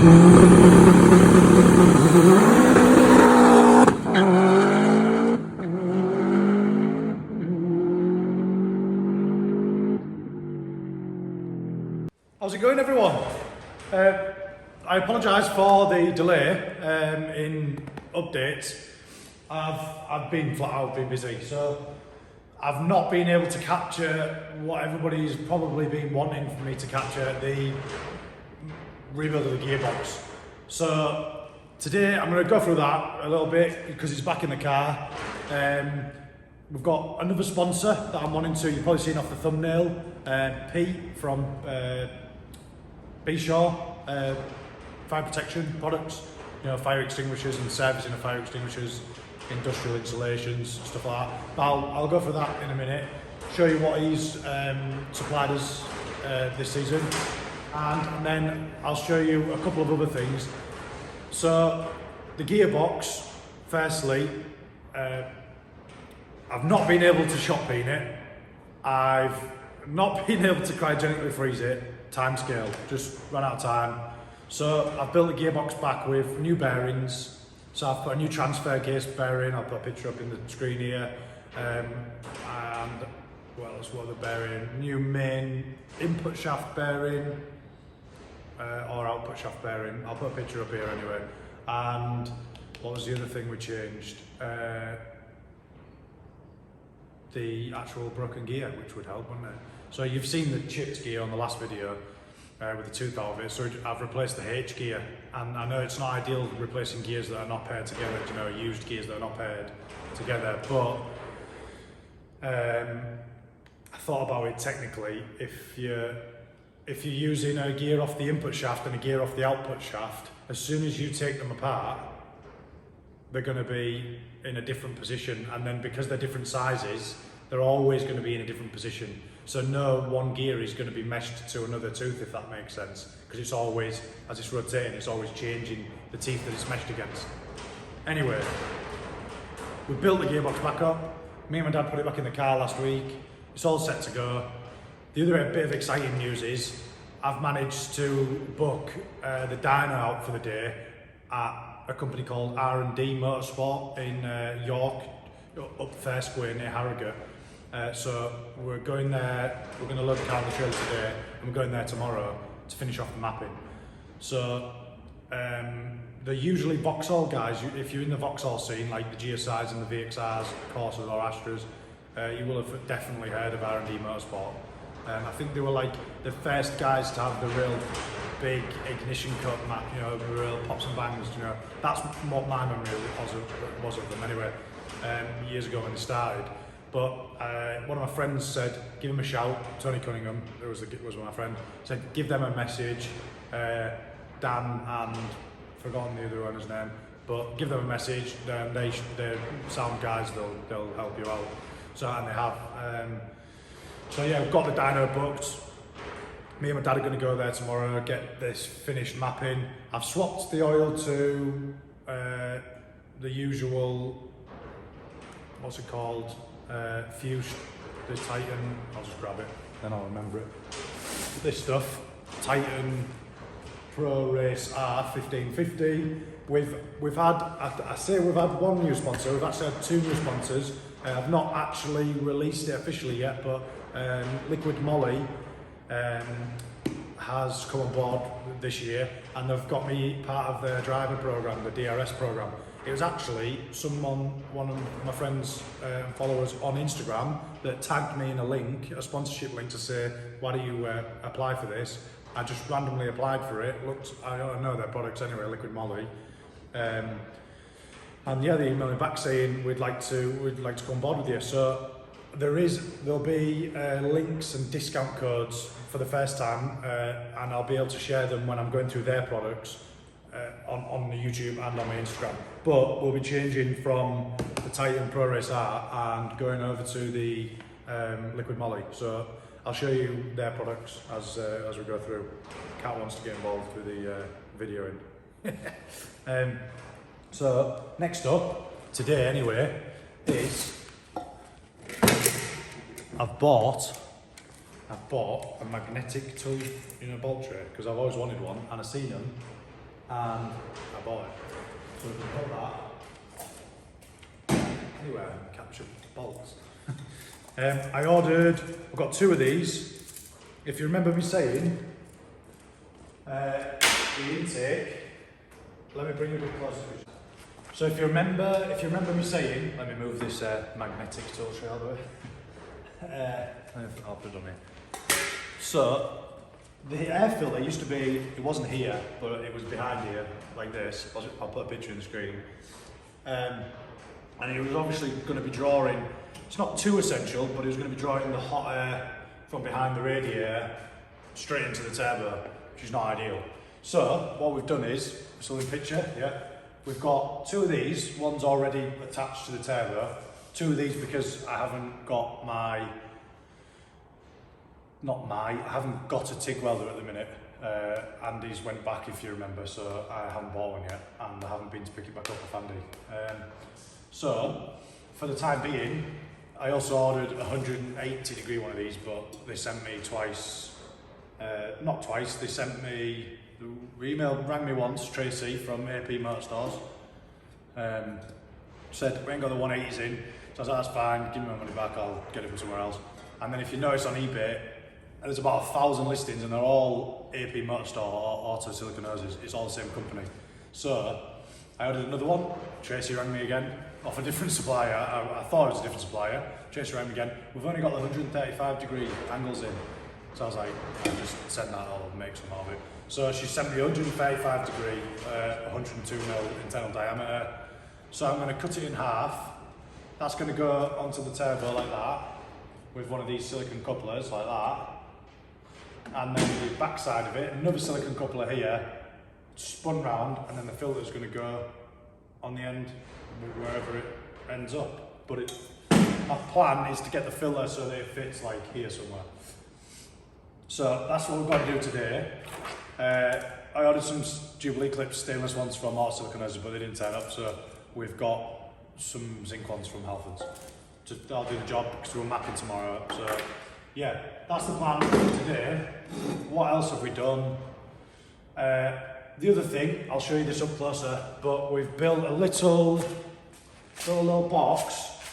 How's it going, everyone? I apologise for the delay in updates. I've been flat out, been busy, so I've not been able to capture what everybody's probably been wanting for me to capture, the rebuild of the gearbox. So today I'm going to go through that a little bit because it's back in the car. We've got another sponsor that I'm wanting to, you've probably seen off the thumbnail, Pete from B-Shaw, fire protection products, you know, fire extinguishers and servicing of fire extinguishers, industrial installations, stuff like that. But I'll go through that in a minute, show you what he's supplied us this season, and then I'll show you a couple of other things. So the gearbox, firstly, I've not been able to shop bean it. I've not been able to cryogenically freeze it. Timescale, just ran out of time. So I've built the gearbox back with new bearings. So I've put a new transfer case bearing. I'll put a picture up in the screen here. And what else? What other bearing? New main input shaft bearing or output shaft bearing. I'll put a picture up here anyway. And what was the other thing we changed? The actual broken gear, which would help, wouldn't it? So you've seen the chipped gear on the last video with the tooth out of it, so I've replaced the H gear, and I know it's not ideal replacing gears that are not paired together, you know, used gears that are not paired together, but I thought about it technically. If you're using a gear off the input shaft and a gear off the output shaft, as soon as you take them apart, they're going to be in a different position, and then because they're different sizes, they're always going to be in a different position. So no one gear is going to be meshed to another tooth, if that makes sense, because it's always, as it's rotating, it's always changing the teeth that it's meshed against. Anyway, we built the gearbox back up. Me and my dad put it back in the car last week. It's all set to go. The other bit of exciting news is I've managed to book the dyno out for the day at a company called R&D Motorsport in York, up Fair Square near Harrogate. So we're going there, we're going to load the car on the trailer today, and we're going there tomorrow to finish off the mapping. So they're usually Vauxhall guys. If you're in the Vauxhall scene, like the GSIs and the VXRs, Corsas or Astras, you will have definitely heard of R&D Motorsport. I think they were like the first guys to have the real big ignition cut map, you know, the real pops and bangs, you know. That's what my memory was of them anyway, years ago when they started. But one of my friends said, give him a shout, Tony Cunningham, who was one of my friends, said give them a message, Dan and, forgotten the other owner's name, but give them a message, they're sound guys, they'll help you out. So, and they have. So yeah, we've got the dyno booked. Me and my dad are going to go there tomorrow, get this finished mapping. I've swapped the oil to the usual, what's it called? Fuse, the Titan, I'll just grab it, then I'll remember it. This stuff, Titan Pro Race R1550. We've had, I say we've had one new sponsor, we've actually had two new sponsors. I've not actually released it officially yet, but Liquid Moly has come on board this year, and they've got me part of their driver program, the DRS program. It was actually one of my friends and followers on Instagram that tagged me in a link, a sponsorship link, to say, why do you apply for this? I just randomly applied for it, I know their products anyway, Liquid Moly. And yeah, they emailed me back saying, we'd like to come on board with you. So there'll be links and discount codes for the first time, and I'll be able to share them when I'm going through their products on the YouTube and on my Instagram. But we'll be changing from the Titan Pro Race R and going over to the Liquid Moly. So I'll show you their products as we go through. Kat wants to get involved with the videoing. So next up, today anyway, is I've bought a magnetic tool in a bolt tray because I've always wanted one, and I've seen them and I bought it. So we can put that anywhere and capture bolts. I've got 2 of these. If you remember me saying, the intake, let me bring you a bit closer. So if you remember me saying, let me move this magnetic tool tray out of the way. I'll put it on here. So, the air filter used to be, it wasn't here, but it was behind here, like this. I'll put a picture in the screen. And it was obviously going to be drawing, it's not too essential, but it was going to be drawing the hot air from behind the radiator straight into the turbo, which is not ideal. So, what we've done is, so in picture, yeah, we've got 2 of these, one's already attached to the turbo, 2 of these because I haven't got I haven't got a TIG welder at the minute. Andy's went back, if you remember, so I haven't bought one yet, and I haven't been to pick it back up with Andy. So, for the time being, I also ordered a 180 degree one of these, but they sent me twice, not twice, they sent me, rang me once, Tracy from AP Motorstores, said, we ain't got the 180s in, so I was like, that's fine, give me my money back, I'll get it from somewhere else. And then if you notice on eBay, there's about 1,000 listings and they're all AP Motorstore or Auto Silicon Hoses, it's all the same company. So, I ordered another one, Tracy rang me again, off a different supplier, I thought it was a different supplier, Tracy rang me again, we've only got the 135 degree angles in. So I was like, I'll just send that, I'll make some of it. So she sent me 135 degree, 102mm internal diameter. So I'm going to cut it in half. That's going to go onto the turbo like that, with one of these silicon couplers like that. And then the back side of it, another silicon coupler here, spun round, and then the filter's going to go on the end, wherever it ends up. But my plan is to get the filter so that it fits like here somewhere. So that's what we've got to do today. I ordered some Jubilee clips, stainless ones from Auto Silicon Hoses, but they didn't turn up, so we've got some zinc ones from Halfords. I'll do the job because we're mapping tomorrow. So yeah, that's the plan for today. What else have we done? The other thing, I'll show you this up closer, but we've built a little box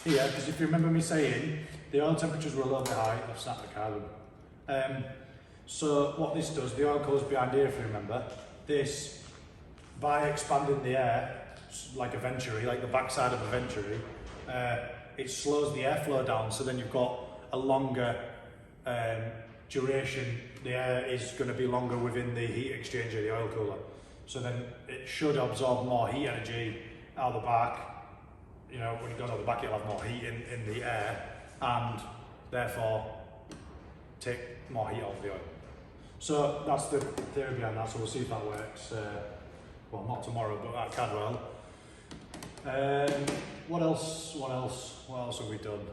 here, because if you remember me saying, the oil temperatures were a little bit high. I've snapped the carbon. So what this does, the oil cooler's behind here if you remember, this, by expanding the air, like a Venturi, like the backside of a Venturi, it slows the airflow down, so then you've got a longer duration, the air is going to be longer within the heat exchanger, the oil cooler. So then it should absorb more heat energy out the back. You know, when it goes out the back, it'll have more heat in the air, and therefore take more heat off the oil. So that's the theory behind that, so we'll see if that works. Well, not tomorrow, but at Cadwell. What else have we done?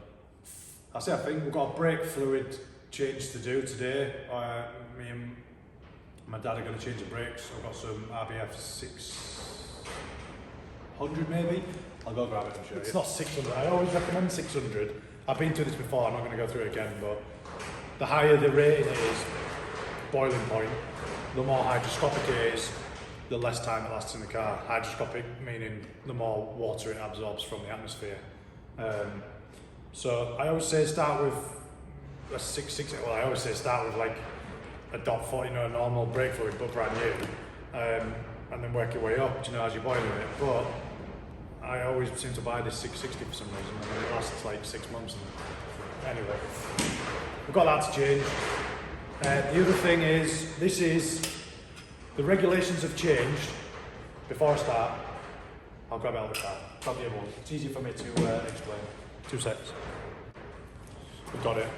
I think we've got a brake fluid change to do today. Me and my dad are going to change the brakes. I've got some RBF 600 maybe. I'll go grab it and show you. It's not 600, I always recommend 600. I've been through this before, I'm not going to go through it again, but the higher the rating it is, boiling point, the more hydroscopic it is, the less time it lasts in the car. Hydroscopic meaning the more water it absorbs from the atmosphere. So I always say start with a 660. Well, I always say start with like a .40, you know, a normal brake fluid, but brand new, and then work your way up, you know, as you're boiling it. But I always seem to buy this 660 for some reason, and it lasts like 6 months. And anyway, we've got that to change. The other thing is, the regulations have changed. Before I start, I'll grab it out of the car. Grab the other one. It's easy for me to explain. 2 seconds. We've got it.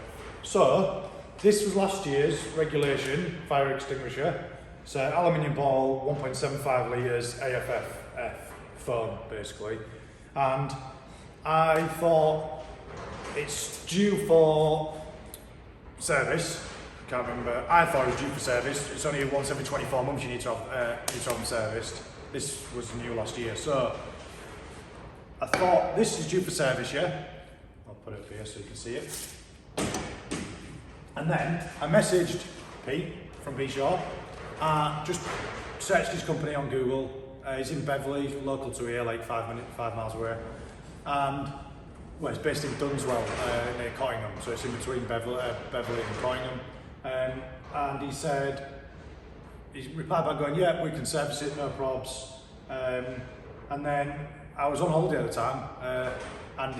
So, this was last year's regulation, fire extinguisher. It's an aluminium ball, 1.75 litres, AFF foam, basically. And I thought it's due for service. Can't remember. I thought it was due for service. It's only once every 24 months you need to have them serviced. This was new last year, so I thought this is due for service, yeah? I'll put it up here so you can see it. And then I messaged Pete from B-Shore, just searched his company on Google. He's in Beverley, local to here, like 5 miles away. And well, it's based in Dunswell, near Cottingham, so it's in between Beverley and Cottingham. And he said, he replied by going, yeah, we can service it, no probs. And then I was on holiday at the time, and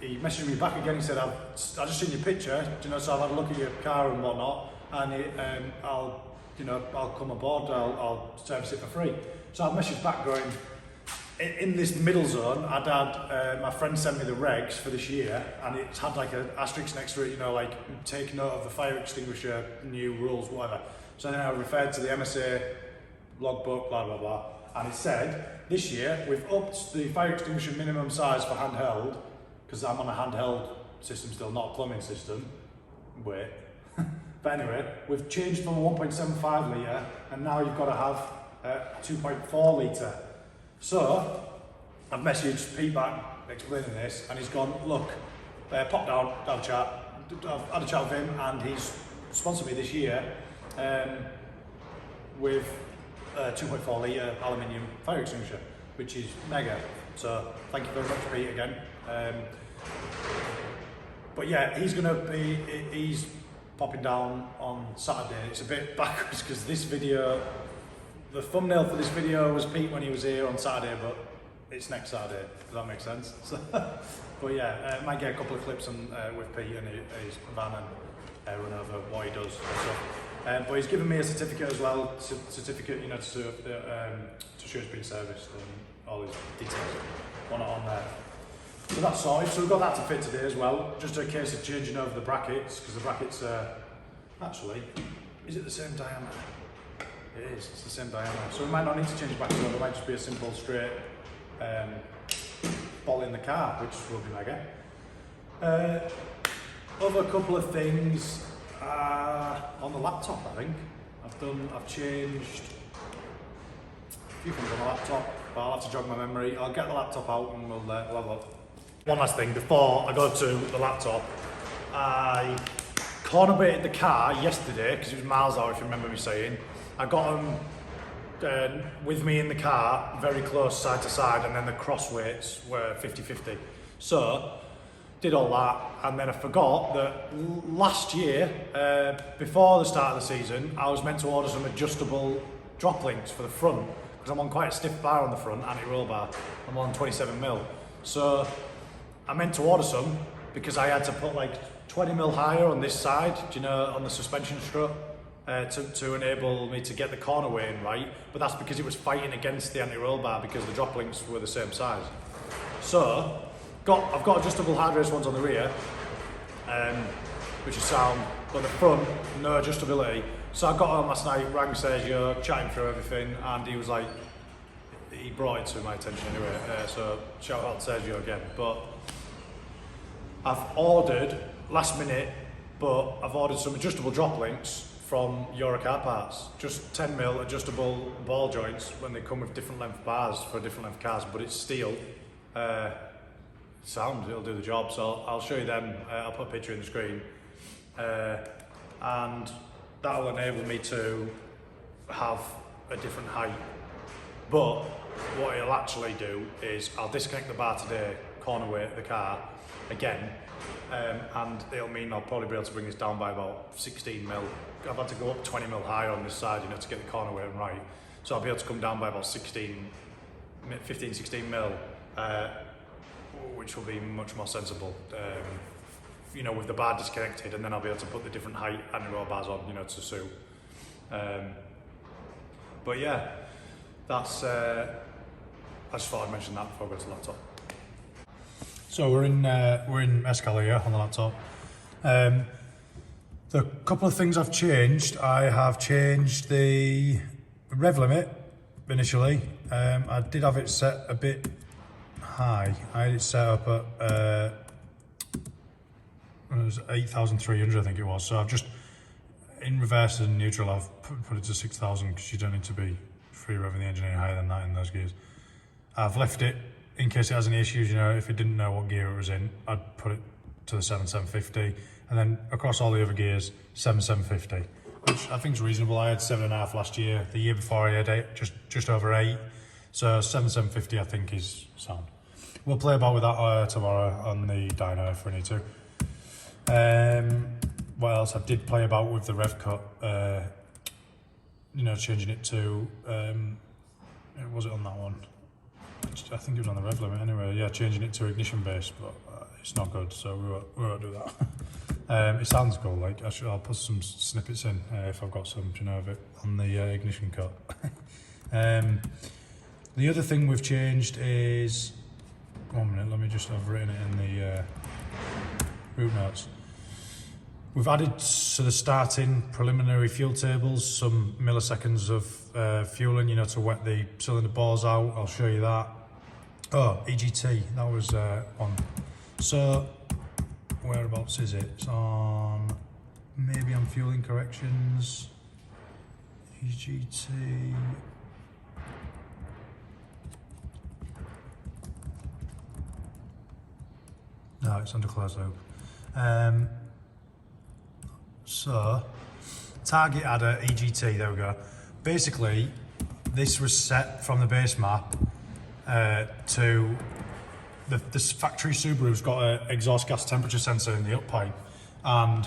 he messaged me back again. He said, I've just seen your picture, you know, so I've had a look at your car and whatnot, and I'll come aboard, I'll service it for free. So I messaged back going, in this middle zone, I'd had my friend send me the regs for this year, and it's had like an asterisk next to it, you know, like take note of the fire extinguisher, new rules, whatever. So then I referred to the MSA logbook, blah, blah, blah. And it said, this year, we've upped the fire extinguisher minimum size for handheld, because I'm on a handheld system still, not a plumbing system. Wait. But anyway, we've changed from a 1.75 litre, and now you've got to have a 2.4 litre. So, I've messaged Pete back explaining this, and he's gone, look, pop down, have a chat. I've had a chat with him, and he's sponsored me this year with a 2.4 litre aluminium fire extinguisher, which is mega. So, thank you very much, Pete, again. But yeah, he's popping down on Saturday. It's a bit backwards because this video, the thumbnail for this video was Pete when he was here on Saturday, but it's next Saturday. Does that make sense? So, but yeah, might get a couple of clips on, with Pete and his van and run over what he does and stuff. But he's given me a certificate as well, certificate, you know, to show it's been serviced and all his details on there. So that's sorted. So we've got that to fit today as well. Just a case of changing over the brackets, because the brackets actually, is it the same diameter? It is, it's the same diameter. So we might not need to change brackets over, it might just be a simple straight bolt in the car, which will be mega. Other couple of things on the laptop, I think. I've changed a few things on the laptop, but I'll have to jog my memory. I'll get the laptop out and we'll have a look. One last thing, before I go to the laptop, I corner weighted the car yesterday, because it was miles out, if you remember me saying. I got them with me in the car, very close side to side, and then the cross weights were 50-50. So, did all that, and then I forgot that last year, before the start of the season, I was meant to order some adjustable drop links for the front, because I'm on quite a stiff bar on the front, anti-roll bar. I'm on 27mm. So, I meant to order some, because I had to put like 20mm higher on this side, do you know, on the suspension strut, to enable me to get the corner weighing right, but that's because it was fighting against the anti-roll bar because the drop links were the same size. So, I've got adjustable hard race ones on the rear, which is sound, but the front, no adjustability. So I got on last night, rang Sergio, chatting through everything, and he was like, he brought it to my attention anyway, so shout out to Sergio again. But I've ordered, last minute, but I've ordered some adjustable drop links from Eurocar Parts, just 10mm adjustable ball joints when they come with different length bars for different length cars, but it's steel. Sound, it'll do the job, so I'll show you them. I'll put a picture in the screen, and that'll enable me to have a different height. But what it'll actually do is I'll disconnect the bar today, corner weight the car again, and it'll mean I'll probably be able to bring this down by about 16mm. I've had to go up 20mm higher on this side, you know, to get the corner weight right. So I'll be able to come down by about 15-16mm. Which will be much more sensible, you know, with the bar disconnected, and then I'll be able to put the different height anti-roll bars on, you know, to suit. But yeah, that's, I just thought I'd mention that before I go to the laptop. So we're in Mescal here on the laptop. The couple of things I've changed, I have changed the rev limit initially. I did have it set a bit high. I had it set up at it was 8,300, I think it was. So I've just, in reverse and neutral, I've put it to 6,000 because you don't need to be free revving the engine any higher than that in those gears. I've left it in case it has any issues, you know, if it didn't know what gear it was in, I'd put it to the 7,750, and then across all the other gears, 7,750. which I think is reasonable. I had 7.5 last year. The year before I had 8, just over 8. So 750 I think is sound. We'll play about with that tomorrow on the dyno if we need to. What else? I did play about with the rev cut. You know, changing it to, was it on that one? I think it was on the rev limit anyway. Yeah, changing it to ignition based, but it's not good, so we won't do that. It sounds cool. Like I'll put some snippets in if I've got some, you know, of it on the ignition cut. The other thing we've changed is, 1 minute. Let me just have written it in the route notes. We've added to the starting preliminary fuel tables some milliseconds of fueling, you know, to wet the cylinder bores out. I'll show you that. Oh, EGT, that was one. So, whereabouts is it? It's on, maybe on fueling corrections. EGT. No, it's under closed loop. So, target adder, EGT, there we go. Basically, this was set from the base map to this factory Subaru's got an exhaust gas temperature sensor in the up pipe, and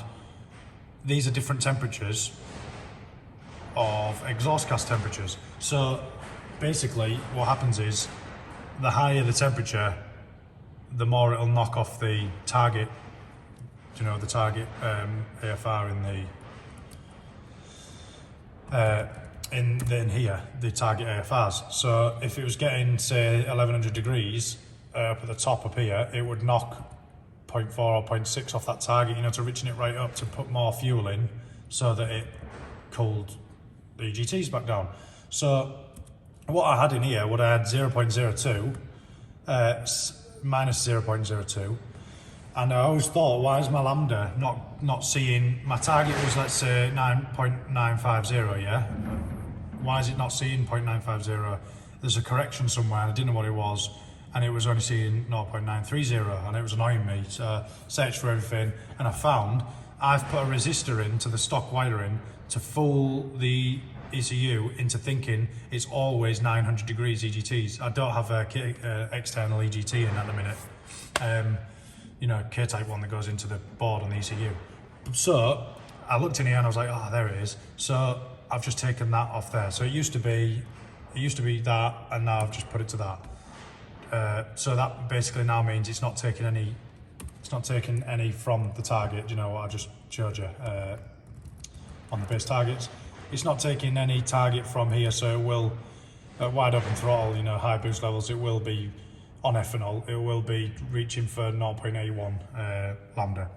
these are different temperatures of exhaust gas temperatures. So, basically, what happens is the higher the temperature, the more it'll knock off the target. You know, the target AFR in here, the target AFRs. So if it was getting, say, 1100 degrees up at the top up here, it would knock 0.4 or 0.6 off that target, you know, to richen it right up to put more fuel in so that it cooled the EGTs back down. So what I had in here, what I had 0.02, minus 0.02, and I always thought, why is my lambda not seeing, my target was, let's say, 9.950, yeah? Why is it not seeing 0.950? There's a correction somewhere, and I didn't know what it was, and it was only seeing 0.930, and it was annoying me. So I searched for everything, and I found I've put a resistor into the stock wiring to fool the ECU into thinking it's always 900 degrees EGTs. I don't have a external EGT in at the minute. You know, K-type one that goes into the board on the ECU. So I looked in here and I was like, oh, there it is. So I've just taken that off there. So it used to be that, and now I've just put it to that. So that basically now means it's not taking any from the target. You know what I just showed you on the base targets. It's not taking any target from here, so it will, at wide open throttle, you know, high boost levels, it will be on ethanol, it will be reaching for 0.81 lambda.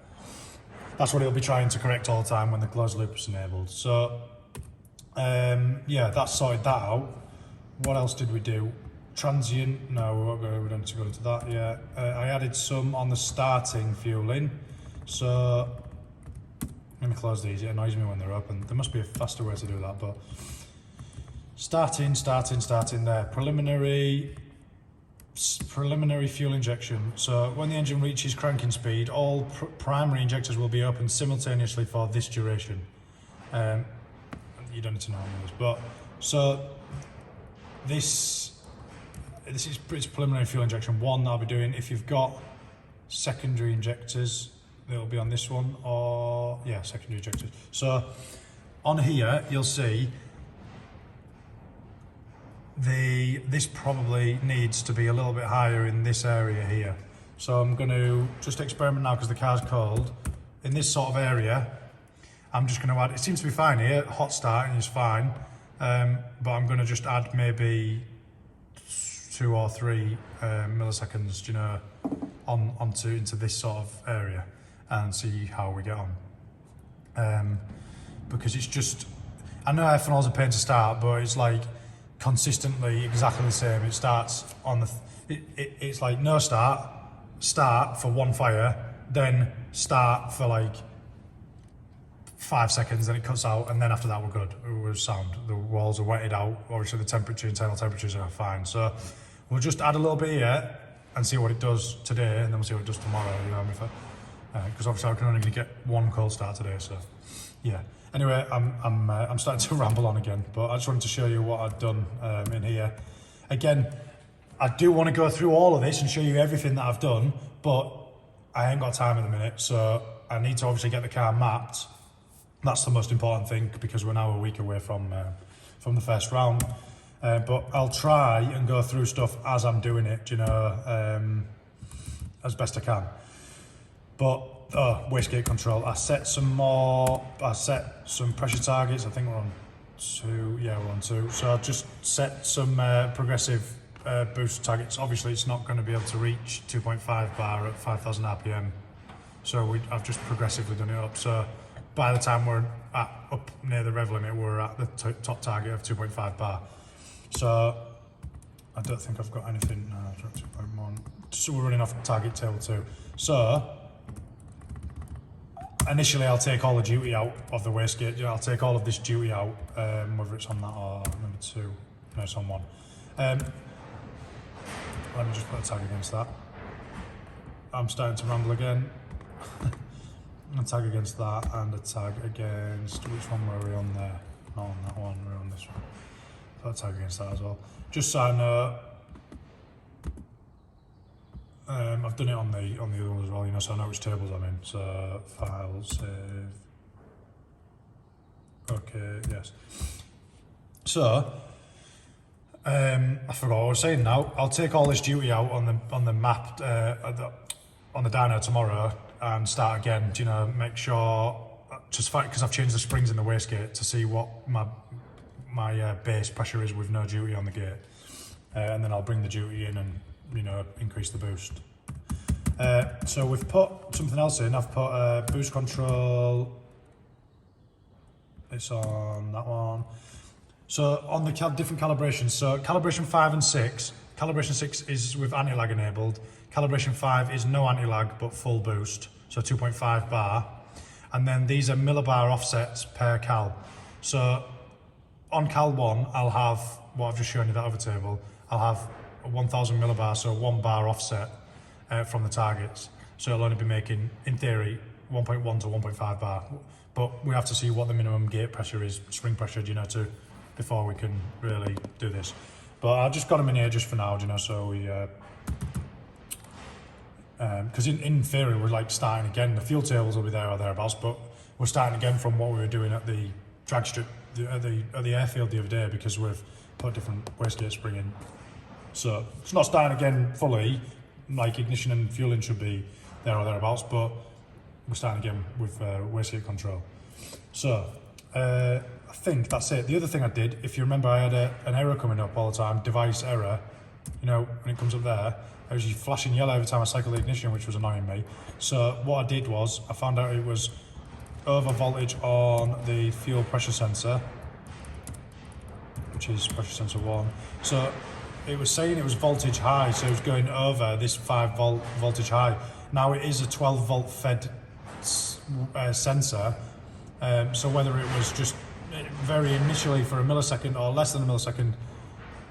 That's what it'll be trying to correct all the time when the closed loop is enabled. So, yeah, that sorted that out. What else did we do? Transient, no, we don't need to go into that yet. I added some on the starting fueling. So, let me close these, it annoys me when they're open. There must be a faster way to do that, but starting there. Preliminary fuel injection. So when the engine reaches cranking speed, all primary injectors will be opened simultaneously for this duration. You don't need to know any of this, but so this is it's preliminary fuel injection 1 that I'll be doing. If you've got secondary injectors, they'll be on this one, or yeah, secondary injectors. So on here you'll see this probably needs to be a little bit higher in this area here. So I'm going to just experiment now because the car's cold. In this sort of area, I'm just going to add, it seems to be fine here, hot starting is fine, but I'm going to just add maybe 2 or 3 milliseconds, you know, into this sort of area and see how we get on. Because it's just, I know ethanol's a pain to start, but it's like, consistently exactly the same. It starts on the it's like no start for 1 fire, then start for like 5 seconds, then it cuts out, and then after that we're good. We're sound. The walls are wetted out. Obviously the internal temperatures are fine. So we'll just add a little bit here and see what it does today, and then we'll see what it does tomorrow, you know, because obviously I can only get 1 cold start today, so yeah. Anyway, I'm starting to ramble on again, but I just wanted to show you what I've done in here. Again, I do want to go through all of this and show you everything that I've done, but I ain't got time at the minute, so I need to obviously get the car mapped. That's the most important thing, because we're now a week away from the first round. But I'll try and go through stuff as I'm doing it, you know, as best I can. But wastegate control, I set some pressure targets. I think we're on 2, yeah, we're on 2. So I've just set some progressive boost targets. Obviously it's not going to be able to reach 2.5 bar at 5,000 RPM. So I've just progressively done it up. So by the time we're up near the rev limit, we're at the top target of 2.5 bar. So I don't think I've got anything, 2.1. So we're running off target table 2. So initially I'll take all the duty out of the wastegate. I'll take all of this duty out, whether it's on that or number 2. No, it's on 1. Let me just put a tag against that. I'm starting to ramble again. A tag against that and a tag against, which one were we on there? Not on that one, we're on this one. Put a tag against that as well. Just so I know. I've done it on the other one as well, you know, so I know which tables I'm in. So file, save. Okay, yes. So I forgot what I was saying now. I'll take all this duty out on the map on the dyno tomorrow and start again. You know, make sure, just because I've changed the springs in the wastegate to see what my base pressure is with no duty on the gate, and then I'll bring the duty in and, you know, increase the boost. So we've put something else in. I've put boost control. It's on that one. So on the different calibrations, so calibration 5 and 6, calibration 6 is with anti-lag enabled, calibration 5 is no anti-lag but full boost, so 2.5 bar, and then these are millibar offsets per cal. So on cal 1, I'll have, what I've just shown you, that other table, I'll have 1000 millibar, so 1 bar offset from the targets. So it'll only be making, in theory, 1.1 to 1.5 bar, but we have to see what the minimum gate pressure is, spring pressure, you know, before we can really do this. But I've just got them in here just for now, you know, so we, because in theory we're like starting again. The fuel tables will be there or thereabouts, but we're starting again from what we were doing at the drag strip, at the airfield the other day, because we've put different wastegate spring in. So it's not starting again fully, like ignition and fueling should be there or thereabouts, but we're starting again with wastegate control. So I think that's it. The other thing I did, if you remember, I had an error coming up all the time, device error. You know, when it comes up there, I was flashing yellow every time I cycled the ignition, which was annoying me. So what I did was, I found out it was over voltage on the fuel pressure sensor, which is pressure sensor 1. So it was saying it was voltage high, so it was going over this 5 volt voltage high. Now it is a 12 volt fed sensor, so whether it was just very initially for a millisecond or less than a millisecond,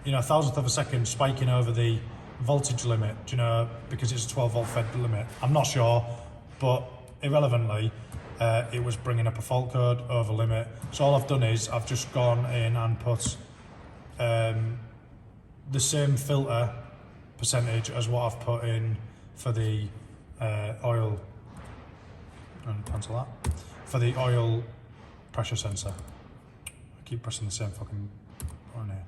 you know, a thousandth of a second spiking over the voltage limit, you know, because it's a 12 volt fed limit, I'm not sure, but irrelevantly, it was bringing up a fault code over limit. So all I've done is I've just gone in and put the same filter percentage as what I've put in for the oil, and cancel that, for the oil pressure sensor. I keep pressing the same fucking button here.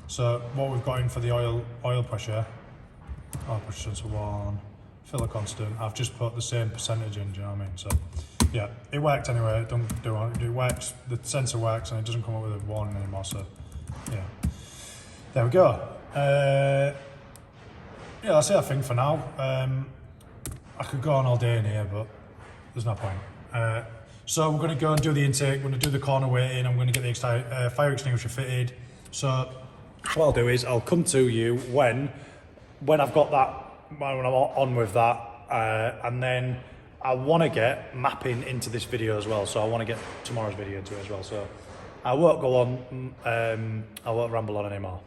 So what we've got in for the oil pressure sensor 1, filler constant, I've just put the same percentage in, do you know what I mean? So yeah, it worked anyway, it works, the sensor works and it doesn't come up with a warning anymore, so yeah. There we go. Yeah, that's it I think for now. I could go on all day in here, but there's no point. So we're going to go and do the intake, we're going to do the corner weighting, I'm going to get the fire extinguisher fitted. So what I'll do is I'll come to you when I've got that, when I'm on with that, and then I want to get mapping into this video as well, so I want to get tomorrow's video into it as well, so I won't go on, I won't ramble on anymore.